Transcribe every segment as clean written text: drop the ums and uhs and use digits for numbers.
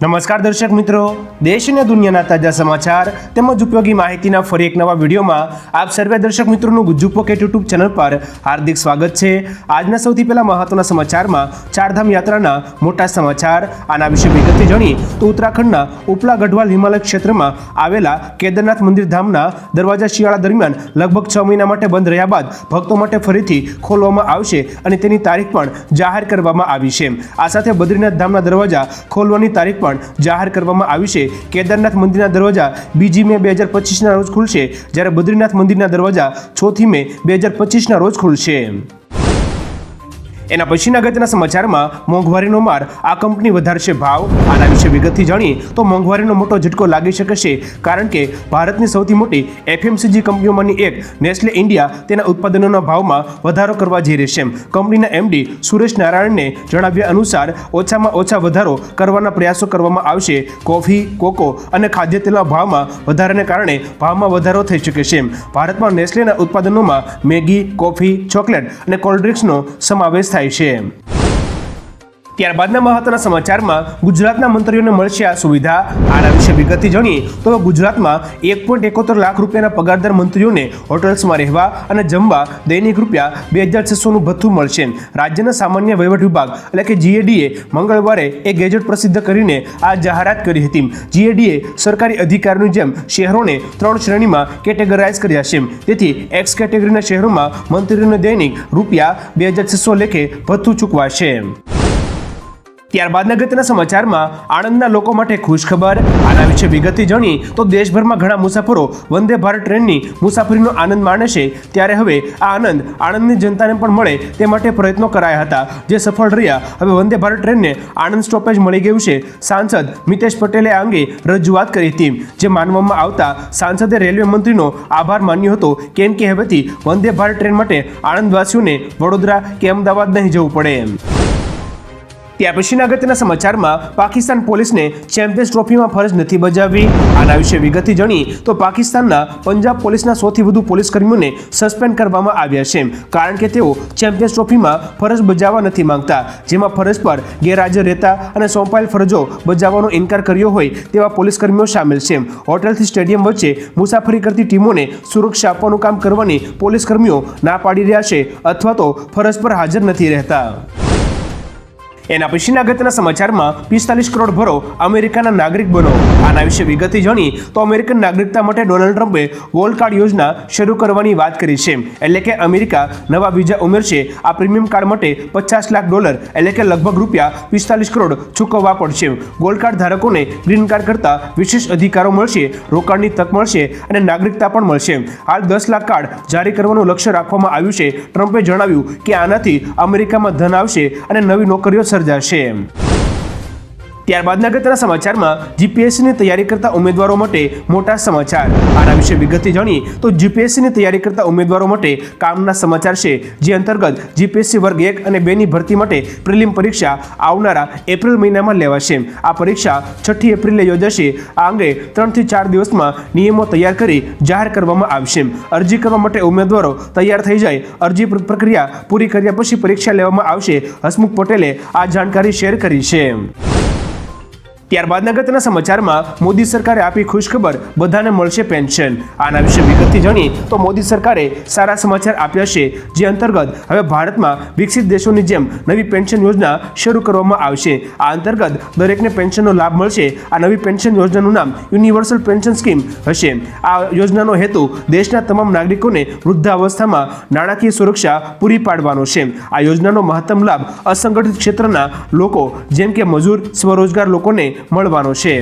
નમસ્કાર દર્શક મિત્રો, દેશ અને દુનિયાના તાજા સમાચાર તેમજ ઉપયોગી માહિતીના ફરી એક નવા વિડીયોમાં આપ સર્વે દર્શક મિત્રોનું ગુજ્જુ પોકેટ યુટ્યુબ ચેનલ પર હાર્દિક સ્વાગત છે। આજના સૌથી પહેલા મહત્વના સમાચારમાં ચારધામ યાત્રાના મોટા સમાચાર। આના વિશે વિગતે જાણી તો ઉત્તરાખંડના ઉપલા ગઢવાલ હિમાલય ક્ષેત્રમાં આવેલા કેદારનાથ મંદિર ધામના દરવાજા શિયાળા દરમિયાન લગભગ 6 મહિના માટે બંધ રહ્યા બાદ ભક્તો માટે ફરીથી ખોલવામાં આવશે અને તેની તારીખ પણ જાહેર કરવામાં આવી છે। આ સાથે બદ્રીનાથ ધામના દરવાજા ખોલવાની તારીખ પણ જાહેર કરવામાં આવી છે। કેદારનાથ મંદિરના દરવાજા 2 મે 2025ના રોજ ખુલશે, જ્યારે બદ્રીનાથ મંદિરના દરવાજા 6 મે 2025ના રોજ ખુલશે। એના પછીના અગત્યના સમાચારમાં મોંઘવારીનો માર, આ કંપની વધારશે ભાવ। આના વિશે વિગતથી જાણીએ તો મોંઘવારીનો મોટો ઝટકો લાગી શકે છે, કારણ કે ભારતની સૌથી મોટી એફએમસીજી કંપનીઓમાંની એક નેસ્લે ઇન્ડિયા તેના ઉત્પાદનોના ભાવમાં વધારો કરવા જઈ રહી છે। કંપનીના એમડી સુરેશ નારાયણને જણાવ્યા અનુસાર ઓછામાં ઓછા વધારો કરવાના પ્રયાસો કરવામાં આવશે। કોફી, કોકો અને ખાદ્ય તેલના ભાવમાં વધારાને કારણે ભાવમાં વધારો થઈ શકે છે। ભારતમાં નેસ્લેના ઉત્પાદનોમાં મેગી, કોફી, ચોકલેટ અને કોલ્ડ ડ્રિંક્સનો સમાવેશ થાય છે। ત્યારબાદના મહત્વના સમાચારમાં ગુજરાતના મંત્રીઓને મળશે આ સુવિધા। આના વિશે વિગતથી જાણીએ તો ગુજરાતમાં 1.71 લાખ રૂપિયાના પગારદાર મંત્રીઓને હોટલ્સમાં રહેવા અને જમવા દૈનિક ₹2600નું ભથ્થું મળશે। રાજ્યના સામાન્ય વહીવટ વિભાગ એટલે કે જીએડીએ મંગળવારે એક ગેજેટ પ્રસિદ્ધ કરીને આ જાહેરાત કરી હતી। જીએડીએ સરકારી અધિકારીઓની જેમ શહેરોને 3 શ્રેણીમાં કેટેગરાઇઝ કર્યા છે। તેથી એક્સ કેટેગરીના શહેરોમાં મંત્રીઓને દૈનિક ₹2600 લેખે ભથ્થું ચૂકવાશે। ત્યારબાદના અગત્યના સમાચારમાં આણંદના લોકો માટે ખુશખબર। આના વિશે વિગતથી જાણીએ તો દેશભરમાં ઘણા મુસાફરો વંદે ભારત ટ્રેનની મુસાફરીનો આનંદ માણે છે, ત્યારે હવે આ આનંદ આણંદની જનતાને પણ મળે તે માટે પ્રયત્નો કરાયા હતા, જે સફળ રહ્યા। હવે વંદે ભારત ટ્રેનને આણંદ સ્ટોપેજ મળી ગયું છે। સાંસદ મિતેશ પટેલે આ અંગે રજૂઆત કરી હતી, જે માનવામાં આવતા સાંસદે રેલવે મંત્રીનો આભાર માન્યો હતો, કેમ કે હવેથી વંદે ભારત ટ્રેન માટે આણંદવાસીઓને વડોદરા કે અમદાવાદ નહીં જવું પડે। ત્યાર પછીના અગત્યના સમાચારમાં પાકિસ્તાન પોલીસને ચેમ્પિયન્સ ટ્રોફીમાં ફરજ નથી બજાવી। આના વિશે વિગતથી જાણીએ તો પાકિસ્તાનના પંજાબ પોલીસના સૌથી વધુ પોલીસ કર્મીઓને સસ્પેન્ડ કરવામાં આવ્યા છે, કારણ કે તેઓ ચેમ્પિયન્સ ટ્રોફીમાં ફરજ બજાવવા નથી માંગતા, જેમાં ફરજ પર ગેરહાજર રહેતા અને સોંપાયેલ ફરજો બજાવવાનો ઇનકાર કર્યો હોય તેવા પોલીસ કર્મીઓ સામેલ છે। હોટલથી સ્ટેડિયમ વચ્ચે મુસાફરી કરતી ટીમોને સુરક્ષા આપવાનું કામ કરવાની પોલીસ કર્મીઓ ના પાડી રહ્યા છે અથવા તો ફરજ પર હાજર નથી રહેતા। એના પછીના અગત્યના સમાચારમાં 45 કરોડ ભરો, અમેરિકાના નાગરિક બનો। આના વિશે વિગતથી જાણીએ તો અમેરિકન નાગરિકતા માટે ડોનાલ્ડ ટ્રમ્પે ગોલ્ડ કાર્ડ યોજના શરૂ કરવાની વાત કરી છે, એટલે કે અમેરિકા નવા વિઝા ઉમેરશે। આ પ્રીમિયમ કાર્ડ માટે $50 લાખ એટલે કે લગભગ ₹45 કરોડ ચૂકવવા પડશે। ગોલ્ડ કાર્ડ ધારકોને ગ્રીન કાર્ડ કરતા વિશેષ અધિકારો મળશે, રોકાણની તક મળશે અને નાગરિકતા પણ મળશે। હાલ 10 લાખ કાર્ડ જારી કરવાનું લક્ષ્ય રાખવામાં આવ્યું છે। ટ્રમ્પે જણાવ્યું કે આનાથી અમેરિકામાં ધન આવશે અને નવી નોકરીઓ સર્જાશે। ત્યારબાદના અગત્યના સમાચારમાં જીપીએસસીની તૈયારી કરતા ઉમેદવારો માટે મોટા સમાચાર। આના વિશે વિગતથી જાણીએ તો જીપીએસસીની તૈયારી કરતા ઉમેદવારો માટે કામના સમાચાર છે, જે અંતર્ગત જીપીએસસી વર્ગ 1 અને 2ની ભરતી માટે પ્રિલિમ પરીક્ષા આવનારા એપ્રિલ મહિનામાં લેવાશે। આ પરીક્ષા 6 એપ્રિલે યોજાશે। આ અંગે 3 થી 4 દિવસમાં નિયમો તૈયાર કરી જાહેર કરવામાં આવશે। અરજી કરવા માટે ઉમેદવારો તૈયાર થઈ જાય, અરજી પ્રક્રિયા પૂરી કર્યા પછી પરીક્ષા લેવામાં આવશે। હસમુખ પટેલે આ જાણકારી શેર કરી છે। ત્યારબાદના અગત્યના સમાચારમાં મોદી સરકારે આપી ખુશખબર, બધાને મળશે પેન્શન। આના વિશે વિગતથી જાણીએ તો મોદી સરકારે સારા સમાચાર આપ્યા છે, જે અંતર્ગત હવે ભારતમાં વિકસિત દેશોની જેમ નવી પેન્શન યોજના શરૂ કરવામાં આવશે। આ અંતર્ગત દરેકને પેન્શનનો લાભ મળશે। આ નવી પેન્શન યોજનાનું નામ યુનિવર્સલ પેન્શન સ્કીમ હશે। આ યોજનાનો હેતુ દેશના તમામ નાગરિકોને વૃદ્ધાવસ્થામાં નાણાકીય સુરક્ષા પૂરી પાડવાનો છે। આ યોજનાનો મહત્તમ લાભ અસંગઠિત ક્ષેત્રના લોકો જેમ કે મજૂર, સ્વરોજગાર લોકોને મળવાનો છે।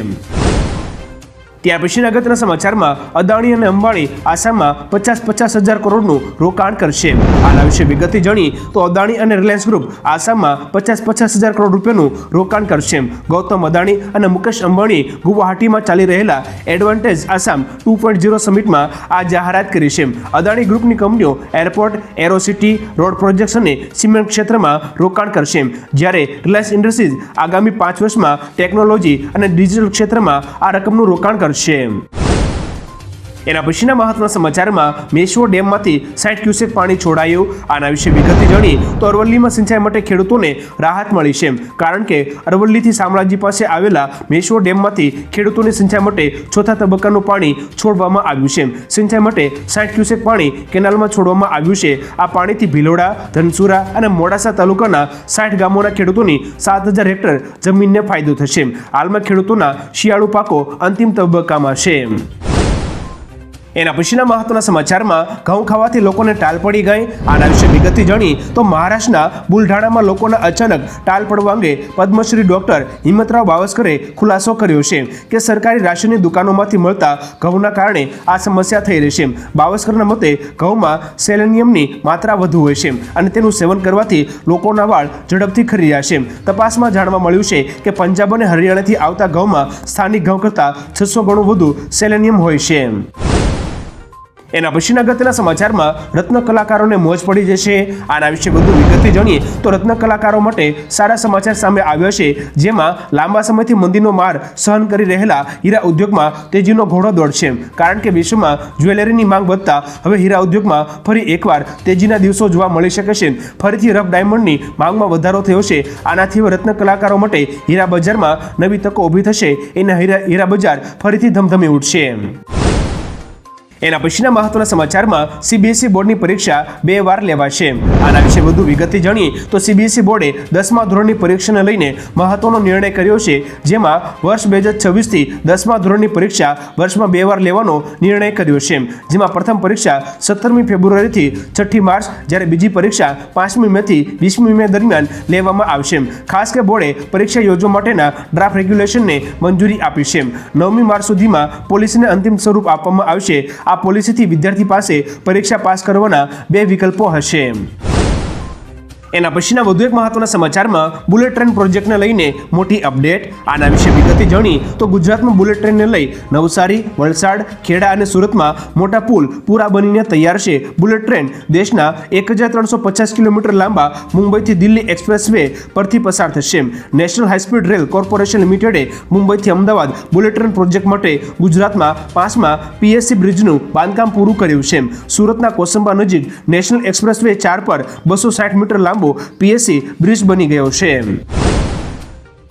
ત્યાર પછીના અગત્યના સમાચારમાં અદાણી અને અંબાણી આસામમાં 50 હજાર કરોડનું રોકાણ કરશે। આના વિશે વિગતથી જાણીએ તો અદાણી અને રિલાયન્સ ગ્રુપ આસામમાં 50 હજાર કરોડ રૂપિયાનું રોકાણ કરશે। ગૌતમ અદાણી અને મુકેશ અંબાણી ગુવાહાટીમાં ચાલી રહેલા એડવાન્ટેજ આસામ 2.0 સમિટમાં આ જાહેરાત કરી છે। અદાણી ગ્રુપની કંપનીઓ એરપોર્ટ, એરોસિટી, રોડ પ્રોજેક્ટ્સ અને સિમેન્ટ ક્ષેત્રમાં રોકાણ કરશે, જ્યારે રિલાયન્સ ઇન્ડસ્ટ્રીઝ આગામી 5 વર્ષમાં ટેકનોલોજી અને ડિજિટલ ક્ષેત્રમાં આ રકમનું રોકાણ કરશે। એના પછીના મહત્વના સમાચારમાં મેશ્વો ડેમમાંથી 60 ક્યુસેક પાણી છોડાયું. આના વિશે વિગતથી જાણી તો અરવલ્લીમાં સિંચાઈ માટે ખેડૂતોને રાહત મળી છે, કારણ કે અરવલ્લીથી શામળાજી પાસે આવેલા મેશ્વો ડેમમાંથી ખેડૂતોને સિંચાઈ માટે ચોથા તબક્કાનું પાણી છોડવામાં આવ્યું છે. સિંચાઈ માટે 60 ક્યુસેક પાણી કેનાલમાં છોડવામાં આવ્યું છે. આ પાણીથી ભિલોડા, ધનસુરા અને મોડાસા તાલુકાના 60 ગામોના ખેડૂતોની 7000 હેક્ટર જમીનને ફાયદો થશે. હાલમાં ખેડૂતોના શિયાળુ પાકો અંતિમ તબક્કામાં છે. એના પછીના મહત્વના સમાચારમાં ઘઉં ખાવાથી લોકોને ટાલ પડી ગઈ. આના વિશે વિગતથી જાણી તો મહારાષ્ટ્રના બુલઢાણામાં લોકોના અચાનક ટાલ પડવા અંગે પદ્મશ્રી ડોક્ટર હિંમતરાવ બાવસ્કરે ખુલાસો કર્યો છે કે સરકારી રાશનની દુકાનોમાંથી મળતા ઘઉંના કારણે આ સમસ્યા થઈ રહી છે. બાવસ્કરના મતે ઘઉંમાં સેલેનિયમની માત્રા વધુ હોય છે અને તેનું સેવન કરવાથી લોકોના વાળ ઝડપથી ખરી રહ્યા છે. તપાસમાં જાણવા મળ્યું છે કે પંજાબ અને હરિયાણાથી આવતા ઘઉંમાં સ્થાનિક ઘઉં કરતાં 600 ગણું વધુ સેલેનિયમ હોય છે. એના પછીના અગત્યના સમાચારમાં રત્ન કલાકારોને મોજ પડી જશે. આના વિશે વધુ વિગતથી જાણીએ તો રત્ન કલાકારો માટે સારા સમાચાર સામે આવ્યા છે, જેમાં લાંબા સમયથી મંદીનો માર સહન કરી રહેલા હીરા ઉદ્યોગમાં તેજીનો ઘોડો દોડશે, કારણ કે વિશ્વમાં જ્વેલરીની માંગ વધતા હવે હીરા ઉદ્યોગમાં ફરી એકવાર તેજીના દિવસો જોવા મળી શકે છે. ફરીથી રફ ડાયમંડની માંગમાં વધારો થયો છે. આનાથી હવે રત્ન કલાકારો માટે હીરા બજારમાં નવી તકો ઊભી થશે. એના હીરા બજાર ફરીથી ધમધમી ઉઠશે. એના પછીના મહત્વના સમાચારમાં સીબીએસઈ બોર્ડની પરીક્ષા 2 વાર લેવાશે. આના વિશે વધુ વિગતથી જાણીએ તો સીબીએસઈ બોર્ડે 10મા ધોરણની પરીક્ષાને લઈને મહત્વનો નિર્ણય કર્યો છે, જેમાં વર્ષ 2026થી 10મા ધોરણની પરીક્ષા વર્ષમાં 2 વાર લેવાનો નિર્ણય કર્યો છે. જેમાં પ્રથમ પરીક્ષા 17મી ફેબ્રુઆરીથી 6ઠી માર્ચ, જ્યારે બીજી પરીક્ષા 5મી મેથી 20મી મે દરમિયાન લેવામાં આવશે. ખાસ કે બોર્ડે પરીક્ષા યોજવા માટેના ડ્રાફ્ટ રેગ્યુલેશનને મંજૂરી આપી છે. 9મી માર્ચ સુધીમાં પોલિસીને અંતિમ સ્વરૂપ આપવામાં આવશે. આ પોલિસીથી વિદ્યાર્થી પાસે પરીક્ષા પાસ કરવાના 2 વિકલ્પો હશે. એના પછીના વધુ એક મહત્વના સમાચારમાં બુલેટ ટ્રેન પ્રોજેક્ટને લઈને મોટી અપડેટ. આના વિશે વિગતથી જાણી તો ગુજરાતમાં બુલેટ ટ્રેનને લઈ નવસારી, વલસાડ, ખેડા અને સુરતમાં મોટા પુલ પૂરા બનીને તૈયાર છે. બુલેટ ટ્રેન દેશના 1350 કિલોમીટર લાંબા મુંબઈથી દિલ્હી એક્સપ્રેસ વે પરથી પસાર થશે. નેશનલ હાઈસ્પીડ રેલ કોર્પોરેશન લિમિટેડે મુંબઈથી અમદાવાદ બુલેટ ટ્રેન પ્રોજેક્ટ માટે ગુજરાતમાં 5મા પીએસસી બ્રિજનું બાંધકામ પૂરું કર્યું છે. સુરતના કોસંબા નજીક નેશનલ એક્સપ્રેસ વે 4 પર 260 મીટર લાંબો પીએસસી બ્રિજ બની ગયો છે.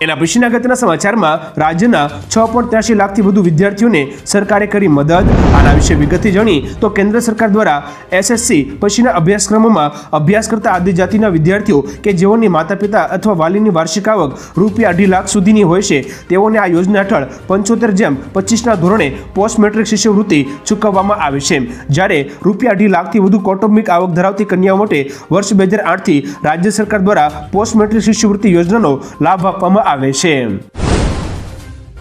એના પછીના અગત્યના સમાચારમાં રાજ્યના 6.83 લાખથી વધુ વિદ્યાર્થીઓને સરકારે કરી મદદ. આના વિશે વિગતથી જાણી તો કેન્દ્ર સરકાર દ્વારા એસએસસી પછીના અભ્યાસક્રમોમાં અભ્યાસ કરતા આદિજાતિના વિદ્યાર્થીઓ કે જેઓની માતા પિતા અથવા વાલીની વાર્ષિક આવક ₹2.5 લાખ સુધીની હોય છે, તેઓને આ યોજના હેઠળ 75/25ના ધોરણે પોસ્ટ મેટ્રિક શિષ્યવૃત્તિ ચૂકવવામાં આવે છે. જ્યારે ₹2.5 લાખથી વધુ કૌટુંબિક આવક ધરાવતી કન્યાઓ માટે વર્ષ 2008થી રાજ્ય સરકાર દ્વારા પોસ્ટ મેટ્રિક શિષ્યવૃત્તિ યોજનાનો લાભ આપવામાં આવે છે.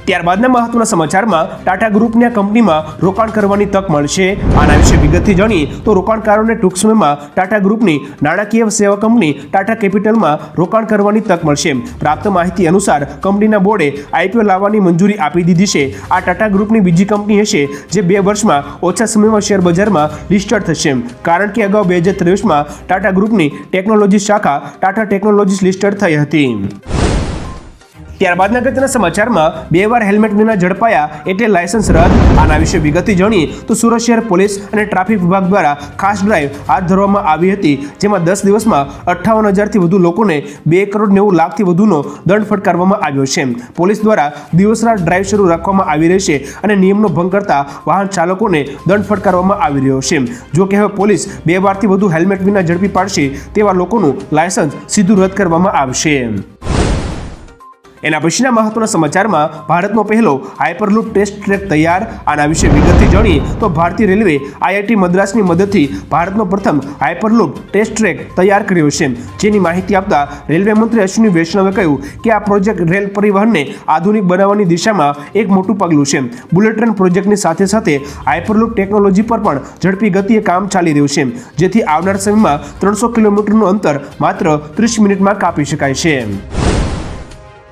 ત્યારબાદના મહત્વના સમાચારમાં ટાટા ગ્રુપની કંપનીમાં રોકાણ કરવાની તક મળશે. આના વિશે વિગતથી જાણીએ તો રોકાણકારોને ટૂંક સમયમાં ટાટા ગ્રુપની નાણાકીય સેવા કંપની ટાટા કેપિટલમાં રોકાણ કરવાની તક મળશે. પ્રાપ્ત માહિતી અનુસાર કંપનીના બોર્ડે આઈપીઓ લાવવાની મંજૂરી આપી દીધી છે. આ ટાટા ગ્રુપની બીજી કંપની હશે જે 2 વર્ષમાં ઓછા સમયમાં શેર બજારમાં લિસ્ટેડ થશે, કારણ કે અગાઉ 2023માં ટાટા ગ્રુપની ટેકનોલોજી શાખા ટાટા ટેકનોલોજીસ લિસ્ટેડ થઈ હતી. ત્યારબાદના અગત્યના સમાચારમાં 2 વાર હેલ્મેટ વિના ઝડપાયા એટલે લાયસન્સ રદ. આના વિશે વિગતથી જાણીએ તો સુરત શહેર પોલીસ અને ટ્રાફિક વિભાગ દ્વારા ખાસ ડ્રાઈવ હાથ ધરવામાં આવી હતી, જેમાં 10 દિવસમાં 58,000થી વધુ લોકોને 2.90 લાખથી વધુનો દંડ ફટકારવામાં આવ્યો છે. પોલીસ દ્વારા દિવસરાત ડ્રાઈવ શરૂ રાખવામાં આવી રહી છે અને નિયમનો ભંગ કરતા વાહન ચાલકોને દંડ ફટકારવામાં આવી રહ્યો છે. જો કે હવે પોલીસ 2 વારથી વધુ હેલ્મેટ વિના ઝડપી પાડશે તેવા લોકોનું લાયસન્સ સીધું રદ કરવામાં આવશે. એના પછીના મહત્વના સમાચારમાં ભારતનો પહેલો હાઇપરલૂપ ટેસ્ટ ટ્રેક તૈયાર. આના વિશે વિગતથી જાણીએ તો ભારતીય રેલવે આઈઆઈટી મદ્રાસની મદદથી ભારતનો પ્રથમ હાઇપરલૂપ ટેસ્ટ ટ્રેક તૈયાર કર્યો છે, જેની માહિતી આપતા રેલવે મંત્રી અશ્વિની વૈષ્ણવે કહ્યું કે આ પ્રોજેક્ટ રેલ પરિવહનને આધુનિક બનાવવાની દિશામાં એક મોટું પગલું છે. બુલેટ ટ્રેન પ્રોજેક્ટની સાથે સાથે હાઇપરલૂપ ટેકનોલોજી પર પણ ઝડપી ગતિએ કામ ચાલી રહ્યું છે, જેથી આવનાર સમયમાં 300 કિલોમીટરનું અંતર માત્ર 30 મિનિટમાં કાપી શકાય છે.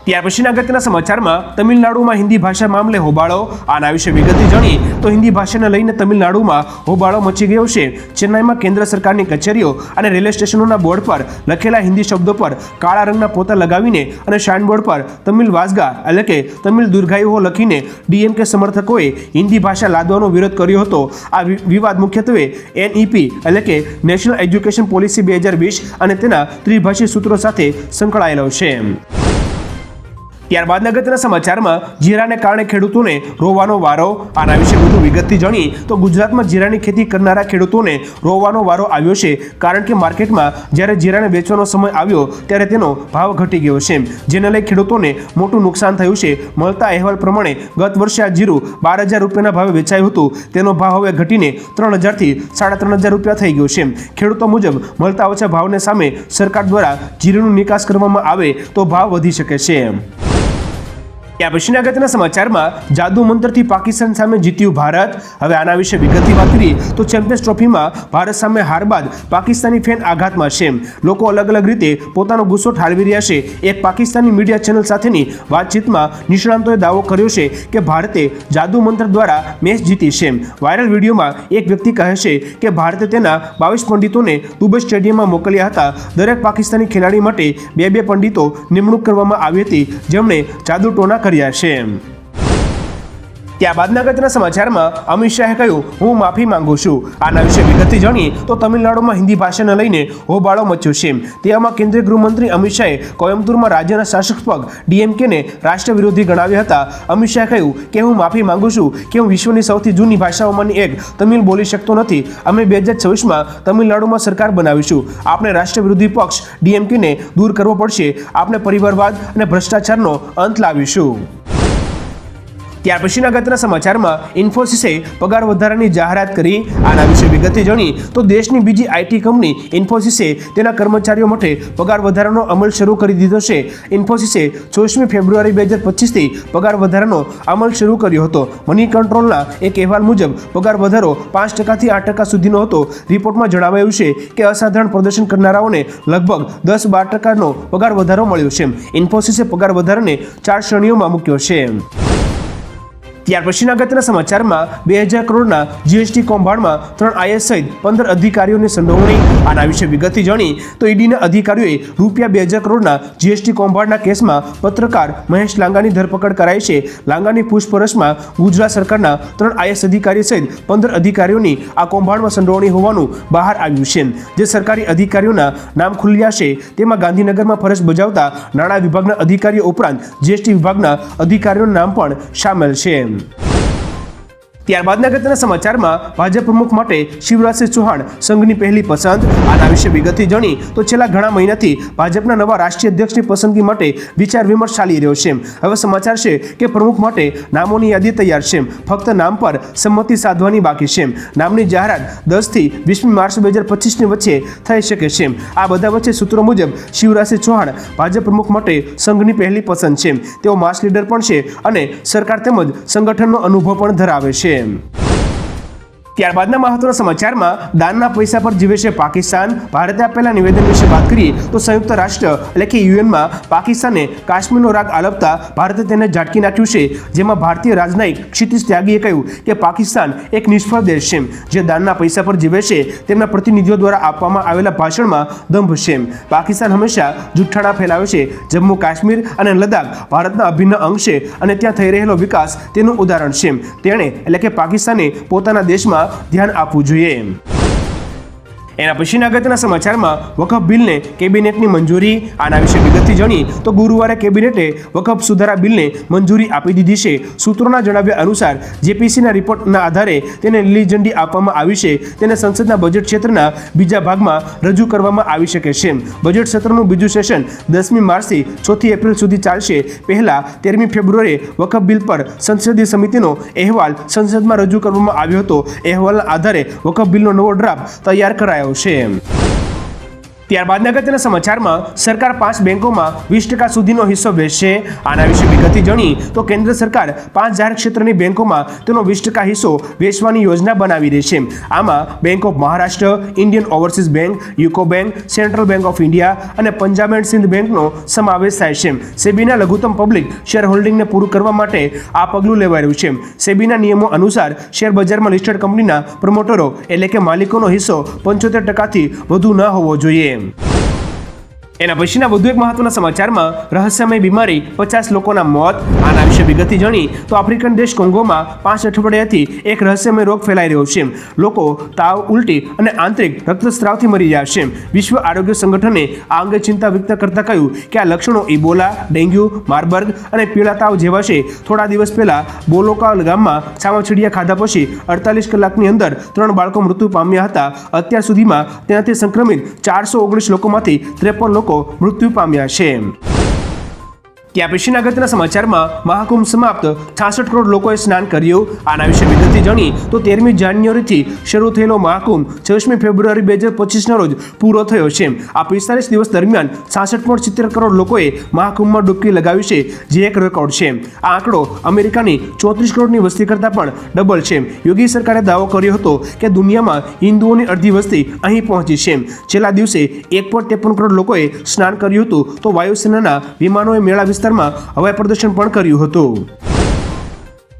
ત્યાર પછીના અગત્યના સમાચારમાં તમિલનાડુમાં હિન્દી ભાષા મામલે હોબાળો. આના વિશે વિગતથી જાણીએ તો હિન્દી ભાષાને લઈને તમિલનાડુમાં હોબાળો મચી ગયો છે. ચેન્નાઈમાં કેન્દ્ર સરકારની કચેરીઓ અને રેલવે સ્ટેશનોના બોર્ડ પર લખેલા હિન્દી શબ્દો પર કાળા રંગના પોતા લગાવીને અને સાઇનબોર્ડ પર તમિલ વાસગા એટલે કે તમિલ દીર્ઘાયુઓ લખીને ડીએમકે સમર્થકોએ હિન્દી ભાષા લાદવાનો વિરોધ કર્યો હતો. આ વિવાદ મુખ્યત્વે એનઈપી એટલે કે નેશનલ એજ્યુકેશન પોલિસી 2020 અને તેના ત્રિભાષી સૂત્રો સાથે સંકળાયેલો છે. ત્યારબાદ અગત્યના સમાચારમાં જીરાને કારણે ખેડૂતોને રોવાનો વારો. આના વિશે વધુ વિગતથી જાણીએ તો ગુજરાતમાં જીરાની ખેતી કરનારા ખેડૂતોને રોવાનો વારો આવ્યો છે, કારણ કે માર્કેટમાં જ્યારે જીરાને વેચવાનો સમય આવ્યો ત્યારે તેનો ભાવ ઘટી ગયો છે, જેને લઈ ખેડૂતોને મોટું નુકસાન થયું છે. મળતા અહેવાલ પ્રમાણે ગત વર્ષે આ જીરું 12,000 રૂપિયાના ભાવે વેચાયું હતું, તેનો ભાવ હવે ઘટીને 3,000 થી 3,500 રૂપિયા થઈ ગયો છે. ખેડૂતો મુજબ મળતા ઓછા ભાવને સામે સરકાર દ્વારા જીરુંની નિકાસ કરવામાં આવે તો ભાવ વધી શકે છે. ત્યાર પછીના અગત્યના સમાચારમાં જાદુ મંત્રથી પાકિસ્તાન સામે જીત્યું ભારત. હવે આના વિશે વિગતથી વાત કરીએ તો ચેમ્પિયન્સ ટ્રોફીમાં ભારત સામે હાર બાદ પાકિસ્તાની ફેન આઘાતમાં છે. લોકો અલગ અલગ રીતે પોતાનો ગુસ્સો ઠાલવી રહ્યા છે. એક પાકિસ્તાની મીડિયા ચેનલ સાથેની વાતચીતમાં નિષ્ણાંતોએ દાવો કર્યો છે કે ભારતે જાદુ મંત્ર દ્વારા મેચ જીતી છે. વાયરલ વિડીયોમાં એક વ્યક્તિ કહે છે કે ભારતે તેના 22 પંડિતોને દુબઈ સ્ટેડિયમમાં મોકલ્યા હતા. દરેક પાકિસ્તાની ખેલાડી માટે 2 પંડિતો નિમણૂક કરવામાં આવી હતી, જેમણે જાદુ ટોના કર્યા છે. ત્યારબાદના અગત્યના સમાચારમાં અમિત શાહે કહ્યું, હું માફી માંગુ છું. આના વિશે વિગતથી જાણીએ તો તમિલનાડુમાં હિન્દી ભાષાને લઈને હોબાળો મચ્યો છે. તેવામાં કેન્દ્રીય ગૃહમંત્રી અમિત શાહે કોયમ્બતુરમાં રાજ્યના શાસક પગ ડીએમકેને રાષ્ટ્ર વિરોધી ગણાવ્યા હતા. અમિત શાહે કહ્યું કે હું માફી માંગુ છું કે હું વિશ્વની સૌથી જૂની ભાષાઓમાંની એક તમિલ બોલી શકતો નથી. અમે 2026માં તમિલનાડુમાં સરકાર બનાવીશું. આપણે રાષ્ટ્ર વિરોધી પક્ષ ડીએમકેને દૂર કરવો પડશે. આપણે પરિવારવાદ અને ભ્રષ્ટાચારનો અંત લાવીશું. ત્યાર પછીના અગત્યના સમાચારમાં ઇન્ફોસિસે પગાર વધારાની જાહેરાત કરી. આના વિશે વિગતથી જાણીએ તો દેશની બીજી આઈટી કંપની ઇન્ફોસિસે તેના કર્મચારીઓ માટે પગાર વધારાનો અમલ શરૂ કરી દીધો છે. ઇન્ફોસિસે 24મી ફેબ્રુઆરી 2025થી પગાર વધારાનો અમલ શરૂ કર્યો હતો. મની કંટ્રોલના એક અહેવાલ મુજબ પગાર વધારો 5% થી 8% સુધીનો હતો. રિપોર્ટમાં જણાવાયું છે કે અસાધારણ પ્રદર્શન કરનારાઓને લગભગ 10-12% પગાર વધારો મળ્યો છે. ઇન્ફોસિસે પગાર વધારાને 4 શ્રેણીઓમાં મૂક્યો છે. ત્યાર પછીના અગત્યના સમાચારમાં 2000 કરોડના જીએસટી કૌભાંડમાં 3 આઈએએસ સહિત 15 અધિકારીઓની સંડોવણી. આના વિશે વિગતથી જાણીએ તો ઈડીના અધિકારીઓએ ₹2000 કરોડના જીએસટી કૌભાંડના કેસમાં પત્રકાર મહેશ લાંગાની ધરપકડ કરાઈ છે. લાંગાની પૂછપરછમાં ગુજરાત સરકારના 3 આઈએએસ અધિકારી સહિત 15 અધિકારીઓની આ કૌભાંડમાં સંડોવણી હોવાનું બહાર આવ્યું છે. જે સરકારી અધિકારીઓના નામ ખુલ્યા છે તેમાં ગાંધીનગરમાં ફરજ બજાવતા નાણાં વિભાગના અધિકારીઓ ઉપરાંત જીએસટી વિભાગના અધિકારીઓના નામ પણ સામેલ છે. ત્યારબાદના અગત્યના સમાચારમાં ભાજપ પ્રમુખ માટે શિવરાજસિંહ ચૌહાણ સંઘની પહેલી પસંદ. આના વિશે વિગતથી જાણીએ તો છેલ્લા ઘણા મહિનાથી ભાજપના નવા રાષ્ટ્રીય અધ્યક્ષની પસંદગી માટે વિચાર વિમર્શ ચાલી રહ્યો છે. હવે સમાચાર છે કે પ્રમુખ માટે નામોની યાદી તૈયાર છે. ફક્ત નામ પર સંમતિ સાધવાની બાકી છે. નામની જાહેરાત 10 થી 20મી માર્ચ 2025ની વચ્ચે થઈ શકે છે. આ બધા વચ્ચે સૂત્રો મુજબ શિવરાજસિંહ ચૌહાણ ભાજપ પ્રમુખ માટે સંઘની પહેલી પસંદ છે. તેઓ માસ લીડર પણ છે અને સરકાર તેમજ સંગઠનનો અનુભવ પણ ધરાવે છે. ત્યારબાદના મહત્વના સમાચારમાં દાનના પૈસા પર જીવે છે પાકિસ્તાન. ભારતે આપેલા નિવેદન વિશે વાત કરીએ તો સંયુક્ત રાષ્ટ્ર એટલે કે યુએનમાં પાકિસ્તાને કાશ્મીરનો રાગ આલપતા ભારતે તેને ઝાટકી નાખ્યું છે. જેમાં ભારતીય રાજનયિક ક્ષિતિજ ત્યાગીએ કહ્યું કે પાકિસ્તાન એક નિષ્ફળ દેશ છે જે દાનના પૈસા પર જીવે છે. તેમના પ્રતિનિધિઓ દ્વારા આપવામાં આવેલા ભાષણમાં દંભ છે. પાકિસ્તાન હંમેશા જુઠ્ઠાણા ફેલાવે છે. જમ્મુ કાશ્મીર અને લદ્દાખ ભારતના અભિન્ન અંગ છે અને ત્યાં થઈ રહેલો વિકાસ તેનું ઉદાહરણ છે. તેણે એટલે કે પાકિસ્તાને પોતાના દેશમાં ધ્યાન આપવું જોઈએ. એના પછીના અગત્યના સમાચારમાં વકફ બિલને કેબિનેટની મંજૂરી. આના વિશે વિગતથી જાણીએ તો ગુરુવારે કેબિનેટે વકફ સુધારા બિલને મંજૂરી આપી દીધી છે. સૂત્રોના જણાવ્યા અનુસાર જેપીસીના રિપોર્ટના આધારે તેને લીલી ઝંડી આપવામાં આવી છે. તેને સંસદના બજેટ ક્ષેત્રના બીજા ભાગમાં રજૂ કરવામાં આવી શકે છે. બજેટ સત્રનું બીજું સેશન 10મી માર્ચથી 4 એપ્રિલ સુધી ચાલશે. પહેલા 13મી ફેબ્રુઆરીએ વકફ બિલ પર સંસદીય સમિતિનો અહેવાલ સંસદમાં રજૂ કરવામાં આવ્યો હતો. અહેવાલના આધારે વકફ બિલનો નવો ડ્રાફ્ટ તૈયાર કરાયો છે. ત્યારબાદ અગત્યના સમાચારમાં સરકાર 5 બેંકોમાં 20% સુધીનો હિસ્સો વેચશે. આના વિશે વિગતથી જાણી તો કેન્દ્ર સરકાર 5 જાહેર ક્ષેત્રની બેંકોમાં તેનો 20% હિસ્સો વેચવાની યોજના બનાવી રહી છે. આમાં bank of Maharashtra, Indian overseas bank, UCO bank, central bank of India અને પંજાબ એન્ડ સિંધ બેંકનો સમાવેશ થાય છે. સેબીના લઘુત્તમ પબ્લિક શેર હોલ્ડિંગને પૂરું કરવા માટે આ પગલું લેવાઈ રહ્યું છે. સેબીના નિયમો અનુસાર શેર બજારમાં લિસ્ટેડ કંપનીના પ્રમોટરો એટલે કે માલિકોનો હિસ્સો 75%થી વધુ ન હોવો જોઈએ. એના પછીના વધુ એક મહત્વના સમાચારમાં રહસ્યમય બીમારી 50 લોકોના મોત. આના વિશે વિગતથી જાણી તો આફ્રિકન દેશ કોંગોમાં 5 અઠવાડિયાથી એક રહસ્યમય રોગ ફેલાઈ રહ્યો છે. લોકો તાવ, ઉલટી અને આંતરિક રક્તસ્રાવથી મરી રહ્યા છે. વિશ્વ આરોગ્ય સંગઠને આ અંગે ચિંતા વ્યક્ત કરતા કહ્યું કે આ લક્ષણો ઇબોલા, ડેન્ગ્યુ, માર્બર્ગ અને પીળા તાવ જેવા છે. થોડા દિવસ પહેલા બોલોકા ગામમાં ચામાચીડિયા ખાધા પછી 48 કલાકની અંદર 3 બાળકો મૃત્યુ પામ્યા હતા. અત્યાર સુધીમાં તેનાથી સંક્રમિત 419 લોકોમાંથી 53 લોકો મૃત્યુ પામ્યા છે. ત્યાં પછીના અગત્યના સમાચારમાં મહાકુંભ સમાપ્ત, 66 કરોડ લોકોએ સ્નાન કર્યું. આના વિશે વિગતથી જાણી તો 13મી જાન્યુઆરીથી શરૂ થયેલો મહાકુંભ 26મી ફેબ્રુઆરી 2025ના રોજ પૂરો થયો છે. આ 45 દિવસ દરમિયાન 66.70 કરોડ લોકોએ મહાકુંભમાં ડૂબકી લગાવી છે, જે એક રેકોર્ડ છે. આ આંકડો અમેરિકાની 34 કરોડની વસ્તી કરતાં પણ ડબલ છે. યોગી સરકારે દાવો કર્યો હતો કે દુનિયામાં હિન્દુઓની અડધી વસ્તી અહીં પહોંચી છે. છેલ્લા દિવસે 1.53 કરોડ લોકોએ સ્નાન કર્યું હતું તો વાયુસેનાના વિમાનોએ મેળા વિસ્તારમાં હવાઈ પ્રદર્શન પણ કર્યું હતું.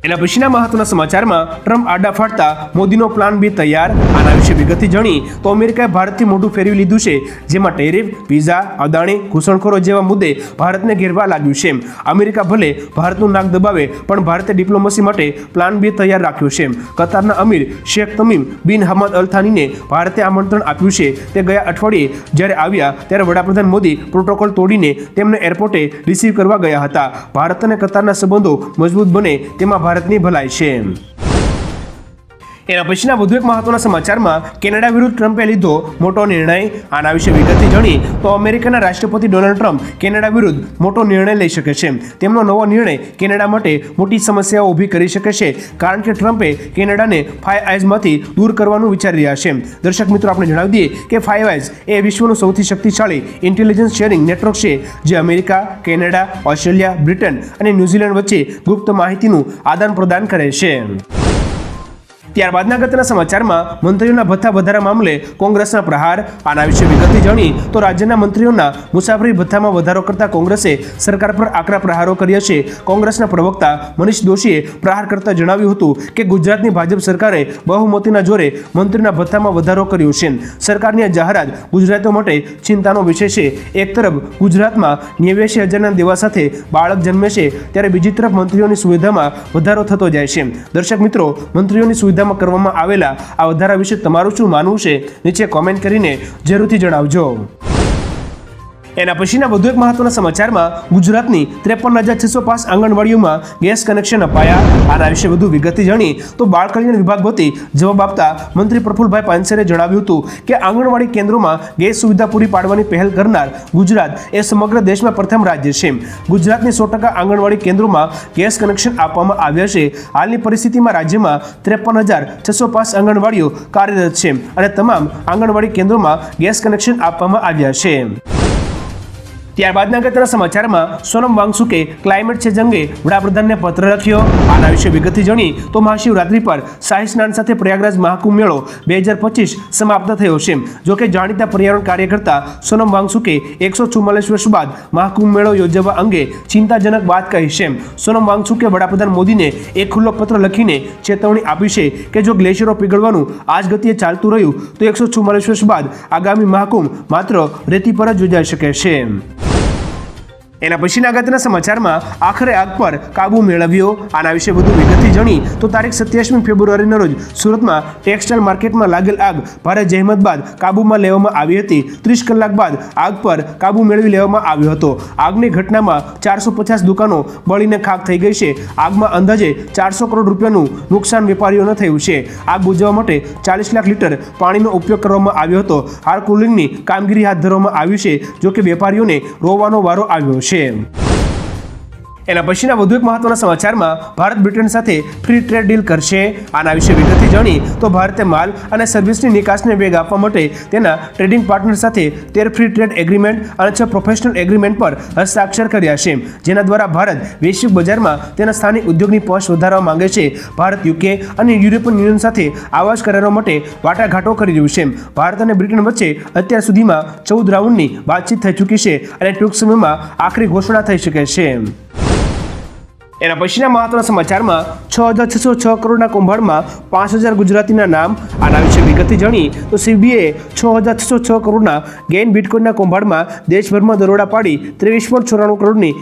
એના પછીના મહત્વના સમાચારમાં ટ્રમ્પ આડા ફાટતા મોદીનો પ્લાન બી તૈયાર. આના વિશે વિગતથી જાણી તો અમેરિકાએ ભારતથી મોઢું ફેરવી લીધું છે, જેમાં ટેરિફ, વિઝા, અદાણી, ઘૂસણખોરો જેવા મુદ્દે ભારતને ઘેરવા લાગ્યું છે. અમેરિકા ભલે ભારતનું નાક દબાવે પણ ભારતે ડિપ્લોમસી માટે પ્લાન બી તૈયાર રાખ્યો છે. કતારના અમીર શેખ તમીમ બિન હમદ અલ થાનીને ભારતે આમંત્રણ આપ્યું છે. તે ગયા અઠવાડિયે જ્યારે આવ્યા ત્યારે વડાપ્રધાન મોદી પ્રોટોકોલ તોડીને તેમને એરપોર્ટે રિસીવ કરવા ગયા હતા. ભારત અને કતારના સંબંધો મજબૂત બને તેમાં ભારતની ભલાઈ છે. એના પછીના વધુ એક મહત્વના સમાચારમાં કેનેડા વિરુદ્ધ ટ્રમ્પે લીધો મોટો નિર્ણય. આના વિશે વિગતથી જાણી તો અમેરિકાના રાષ્ટ્રપતિ ડોનાલ્ડ ટ્રમ્પ કેનેડા વિરુદ્ધ મોટો નિર્ણય લઈ શકે છે. તેમનો નવો નિર્ણય કેનેડા માટે મોટી સમસ્યાઓ ઊભી કરી શકે છે, કારણ કે ટ્રમ્પે કેનેડાને ફાઇવ આઇઝમાંથી દૂર કરવાનું વિચારી રહ્યા છે. દર્શક મિત્રો, આપણે જણાવી દઈએ કે ફાઇવ આઇઝ એ વિશ્વનું સૌથી શક્તિશાળી ઇન્ટેલિજન્સ શેરિંગ નેટવર્ક છે, જે અમેરિકા, કેનેડા, ઓસ્ટ્રેલિયા, બ્રિટન અને ન્યૂઝીલેન્ડ વચ્ચે ગુપ્ત માહિતીનું આદાન પ્રદાન કરે છે. ત્યારબાદના અગત્યના સમાચારમાં મંત્રીઓના ભથ્થા વધારા મામલે કોંગ્રેસના પ્રહાર. આના વિશે વિગતથી જાણી તો રાજ્યના મંત્રીઓના મુસાફરી ભથ્થામાં વધારો કરતા કોંગ્રેસે સરકાર પર આકરા પ્રહારો કર્યા છે. કોંગ્રેસના પ્રવક્તા મનીષ દોશીએ પ્રહાર કરતા જણાવ્યું હતું કે ગુજરાતની ભાજપ સરકારે બહુમતીના જોરે મંત્રીના ભથ્થામાં વધારો કર્યો છે. સરકારની આ જાહેરાત ગુજરાતીઓ માટે ચિંતાનો વિષય છે. એક તરફ ગુજરાતમાં 89,000ના દેવા સાથે બાળક જન્મે છે, ત્યારે બીજી તરફ મંત્રીઓની સુવિધામાં વધારો થતો જાય છે. દર્શક મિત્રો, મંત્રીઓની સુવિધા કરવામાં આવેલા આ વધારા વિશે તમારું શું માનવું છે? નીચે કોમેન્ટ કરીને જરૂરથી જણાવજો. એના પછીના વધુ એક મહત્વના સમાચારમાં ગુજરાતની 53,605 આંગણવાડીઓમાં ગેસ કનેક્શન અપાયા. આના વિશે વધુ વિગતથી જાણી તો બાળ કલ્યાણ વિભાગ વતી જવાબ આપતા મંત્રી પ્રફુલભાઈ પાનસેરે જણાવ્યું હતું કે આંગણવાડી કેન્દ્રોમાં ગેસ સુવિધા પૂરી પાડવાની પહેલ કરનાર ગુજરાત એ સમગ્ર દેશમાં પ્રથમ રાજ્ય છે. ગુજરાતની 100% આંગણવાડી કેન્દ્રોમાં ગેસ કનેક્શન આપવામાં આવ્યા છે. હાલની પરિસ્થિતિમાં રાજ્યમાં 53,605 આંગણવાડીઓ કાર્યરત છે અને તમામ આંગણવાડી કેન્દ્રોમાં ગેસ કનેક્શન આપવામાં આવ્યા છે. ત્યારબાદના અગત્યના સમાચારમાં સોનમ વાંગચુકે ક્લાઇમેટ ચેન્જ અંગે વડાપ્રધાનને પત્ર લખ્યો. આના વિશે વિગતથી જાણી તો મહાશિવરાત્રી પર શાહી સ્નાન સાથે પ્રયાગરાજ મહાકુંભ મેળો 2025 સમાપ્ત થયો છે. જોકે જાણીતા પર્યાવરણ કાર્યકર્તા સોનમ વાંગચુકે 144 વર્ષ બાદ મહાકુંભ મેળો યોજવા અંગે ચિંતાજનક વાત કહી છે. સોનમ વાંગચુકે વડાપ્રધાન મોદીને એક ખુલ્લો પત્ર લખીને ચેતવણી આપી છે કે જો ગ્લેશિયરો પીગળવાનું આ જ ગતિએ ચાલતું રહ્યું તો 144 વર્ષ બાદ આગામી મહાકુંભ માત્ર રેતી પર જ યોજાઈ શકે છે. એના પછીના અગત્યના સમાચારમાં આખરે આગ પર કાબુ મેળવ્યો. આના વિશે વધુ વિગતથી જાણી તો તારીખ 27મી ફેબ્રુઆરીના રોજ સુરતમાં ટેક્સટાઇલ માર્કેટમાં લાગેલ આગ ભારે જહેમત બાદ કાબૂમાં લેવામાં આવી હતી. 30 કલાક બાદ આગ પર કાબુ મેળવી લેવામાં આવ્યો હતો. આગની ઘટનામાં 450 દુકાનો બળીને ખાખ થઈ ગઈ છે. આગમાં અંદાજે 400 કરોડ રૂપિયાનું નુકસાન વેપારીઓને થયું છે. આગ બુઝાવવા માટે 40 લાખ લીટર પાણીનો ઉપયોગ કરવામાં આવ્યો હતો. હાલ કુલિંગની કામગીરી હાથ ધરવામાં આવી છે. જોકે વેપારીઓને રોવાનો વારો આવ્યો છે. એના પછીના વધુ એક મહત્વના સમાચારમાં ભારત બ્રિટન સાથે ફ્રી ટ્રેડ ડીલ કરશે. આના વિશે વિગતથી જાણી તો ભારતે માલ અને સર્વિસની નિકાસને વેગ આપવા માટે તેના ટ્રેડિંગ પાર્ટનર સાથે 13 ફ્રી ટ્રેડ એગ્રીમેન્ટ અને 6 પ્રોફેશનલ એગ્રીમેન્ટ પર હસ્તાક્ષર કર્યા છે, જેના દ્વારા ભારત વૈશ્વિક બજારમાં તેના સ્થાનિક ઉદ્યોગની પહોંચ વધારવા માંગે છે. ભારત યુકે અને યુરોપિયન યુનિયન સાથે આવા જ કરારો માટે વાટાઘાટો કરી રહ્યું છે. ભારત અને બ્રિટન વચ્ચે અત્યાર સુધીમાં 14 રાઉન્ડની વાતચીત થઈ ચૂકી છે અને ટૂંક સમયમાં આખરી ઘોષણા થઈ શકે છે. એના પછીના મહત્વના સમાચારમાં 6,606 કરોડના કૌભાંડમાં 5,000 ગુજરાતીના નામ. આના વિશે વિગતથી જાણી તો સીબીઆઈએ 6,606 કરોડના ગેઇન બિટકોઇનના કૌભાંડમાં દેશભરમાં દરોડા પાડી 23.94 કરોડની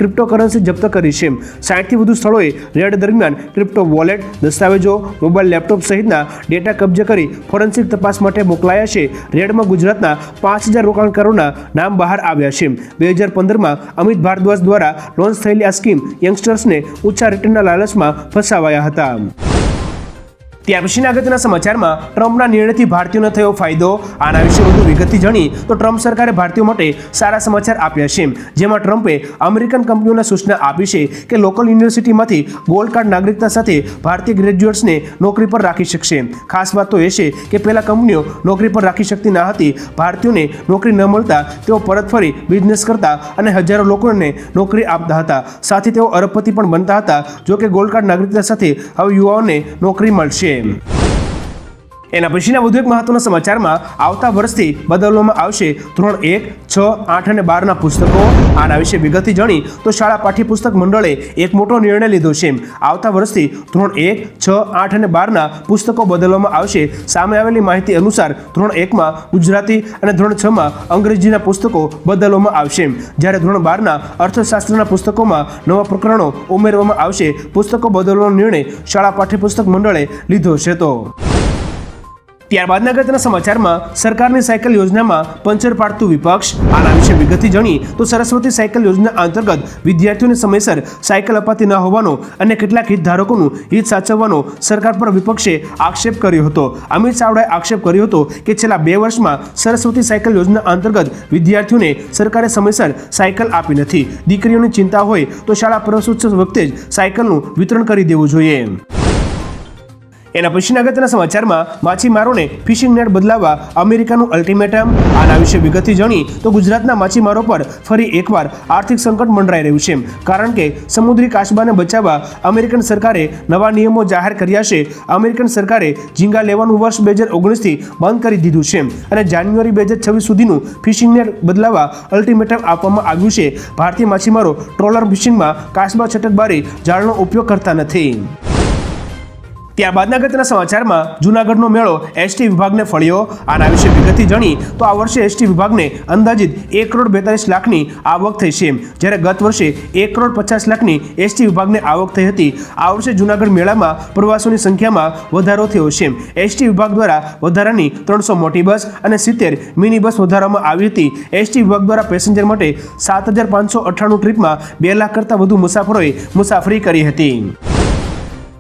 ક્રિપ્ટોકરન્સી જપ્ત કરી છે. 60થી વધુ સ્થળોએ રેડ દરમિયાન ક્રિપ્ટો વોલેટ, દસ્તાવેજો, મોબાઈલ લેપટોપ સહિતના ડેટા કબજે કરી ફોરેન્સિક તપાસ માટે મોકલાયા છે. રેડમાં ગુજરાતના 5,000 રોકાણકારોના નામ બહાર આવ્યા છે. 2015માં અમિત ભારદ્વાજ દ્વારા લોન્ચ થયેલી આ સ્કીમ યંગસ્ટર્સ ને ઊંચા રિટર્નના લાલચમાં ફસાવાયા હતા. ત્યાર પછીના અગત્યના સમાચારમાં ટ્રમ્પના નિર્ણયથી ભારતીયોને થયો ફાયદો. આના વિશે વધુ વિગતથી જાણી તો ટ્રમ્પ સરકારે ભારતીયો માટે સારા સમાચાર આપ્યા છે, જેમાં ટ્રમ્પે અમેરિકન કંપનીઓને સૂચના આપી છે કે લોકલ યુનિવર્સિટીમાંથી ગોલ્ડ કાર્ડ નાગરિકતા સાથે ભારતીય ગ્રેજ્યુએટ્સને નોકરી પર રાખી શકશે. ખાસ વાત તો એ છે કે પહેલા કંપનીઓ નોકરી પર રાખી શકતી ન હતી. ભારતીયોને નોકરી ન મળતા તેઓ પરત ફરી બિઝનેસ કરતા અને હજારો લોકોને નોકરી આપતા હતા. સાથે તેઓ અરબપતિ પણ બનતા હતા. જો કે ગોલ્ડ કાર્ડ નાગરિકતા સાથે હવે યુવાઓને નોકરી મળશે. એના પછીના વધુ એક મહત્વના સમાચારમાં આવતા વર્ષથી બદલવામાં આવશે ધોરણ 1, 6, 8 અને 12ના પુસ્તકો. આના વિશે વિગતથી જાણી તો શાળા પાઠ્યપુસ્તક મંડળે એક મોટો નિર્ણય લીધો છે. આવતા વર્ષથી ધોરણ 1, 6, 8 અને 12ના પુસ્તકો બદલવામાં આવશે. સામે આવેલી માહિતી અનુસાર ધોરણ 1માં ગુજરાતી અને ધોરણ 6માં અંગ્રેજીના પુસ્તકો બદલવામાં આવશે, જ્યારે ધોરણ 12ના અર્થશાસ્ત્રના પુસ્તકોમાં નવા પ્રકરણો ઉમેરવામાં આવશે. પુસ્તકો બદલવાનો નિર્ણય શાળા પાઠ્યપુસ્તક મંડળે લીધો છે. તો ત્યારબાદના અગત્યના સમાચારમાં સરકારની સાયકલ યોજનામાં પંચર પાડતું વિપક્ષ. આના વિશે વિગતથી જાણી તો સરસ્વતી સાયકલ યોજના અંતર્ગત વિદ્યાર્થીઓને સમયસર સાયકલ અપાતી ન હોવાનો અને કેટલાક હિતધારકોનું હિત સાચવવાનો સરકાર પર વિપક્ષે આક્ષેપ કર્યો હતો. અમિત ચાવડાએ આક્ષેપ કર્યો હતો કે છેલ્લા 2 વર્ષમાં સરસ્વતી સાયકલ યોજના અંતર્ગત વિદ્યાર્થીઓને સરકારે સમયસર સાયકલ આપી નથી. દીકરીઓની ચિંતા હોય તો શાળા પ્રવેશોત્સવ વખતે જ સાયકલનું વિતરણ કરી દેવું જોઈએ. એના પછીના અગત્યના સમાચારમાં માછીમારોને ફિશિંગ નેટ બદલાવવા અમેરિકાનું અલ્ટિમેટમ. આના વિશે વિગતથી જાણી તો ગુજરાતના માછીમારો પર ફરી એકવાર આર્થિક સંકટ મંડરાઈ રહ્યું છે, કારણ કે સમુદ્રી કાચબાને બચાવવા અમેરિકન સરકારે નવા નિયમો જાહેર કર્યા છે. અમેરિકન સરકારે ઝીંગા લેવાનું વર્ષ 2019થી બંધ કરી દીધું છે અને જાન્યુઆરી 2026 સુધીનું ફિશિંગ નેટ બદલાવવા અલ્ટિમેટમ આપવામાં આવ્યું છે. ભારતીય માછીમારો ટ્રોલર ફિશિંગમાં કાચબા છટકબારી જાળનો ઉપયોગ કરતા નથી. ત્યારબાદના અગત્યના સમાચારમાં જૂનાગઢનો મેળો એસટી વિભાગને ફળ્યો. આના વિશે વિગતથી જાણી તો આ વર્ષે એસટી વિભાગને અંદાજિત 1,42 લાખની આવક થઈ છે, જ્યારે ગત વર્ષે 1,50 લાખની એસટી વિભાગને આવક થઈ હતી. આ વર્ષે જૂનાગઢ મેળામાં પ્રવાસીઓની સંખ્યામાં વધારો થયો છે. એસટી વિભાગ દ્વારા વધારાની 300 મોટી બસ અને 70 મિની બસ વધારવામાં આવી હતી. એસટી વિભાગ દ્વારા પેસેન્જર માટે 7,598 ટ્રીપમાં 2 લાખ કરતાં વધુ મુસાફરોએ મુસાફરી કરી હતી.